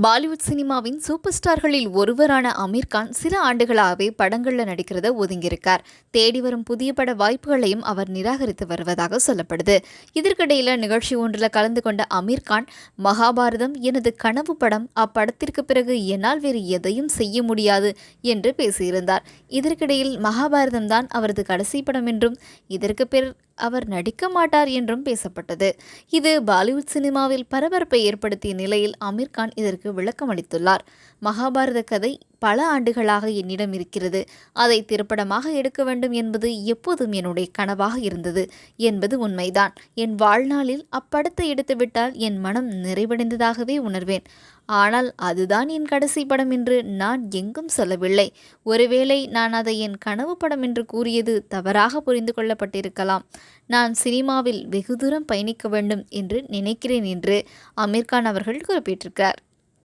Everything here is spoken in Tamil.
பாலிவுட் சினிமாவின் சூப்பர் ஸ்டார்களில் ஒருவரான அமீர் கான் சில ஆண்டுகளாகவே படங்கள்ல நடிக்கிறத ஒதுங்கியிருக்கார். தேடி வரும் புதிய பட வாய்ப்புகளையும் அவர் நிராகரித்து வருவதாக சொல்லப்படுது. இதற்கிடையில நிகழ்ச்சி ஒன்றில் கலந்து கொண்ட அமீர் கான், மகாபாரதம் எனது கனவு படம், அப்படத்திற்கு பிறகு என்னால் வேறு எதையும் செய்ய முடியாது என்று பேசியிருந்தார். இதற்கிடையில் மகாபாரதம் தான் அவரது கடைசி படம் என்றும், இதற்கு பிறகு அவர் நடிக்க மாட்டார் என்றும் பேசப்பட்டது. இது பாலிவுட் சினிமாவில் பரபரப்பை ஏற்படுத்திய நிலையில் அமீர் கான் இதற்கு விளக்கம் அளித்துள்ளார். மகாபாரத கதை பல ஆண்டுகளாக என்னிடம் இருக்கிறது. அதை திரைப்படமாக எடுக்க வேண்டும் என்பது எப்போதும் என்னுடைய கனவாக இருந்தது என்பது உண்மைதான். என் வாழ்நாளில் அப்படத்தை எடுத்துவிட்டால் என் மனம் நிறைவடைந்ததாகவே உணர்வேன். ஆனால் அதுதான் என் கடைசி படம் என்று நான் எங்கும் சொல்லவில்லை. ஒருவேளை நான் அதை என் கனவு படம் என்று கூறியது தவறாக புரிந்து கொள்ளப்பட்டிருக்கலாம். நான் சினிமாவில் வெகு தூரம் பயணிக்க வேண்டும் என்று நினைக்கிறேன் என்று அமீர் கான் அவர்கள் குறிப்பிட்டிருக்கிறார்.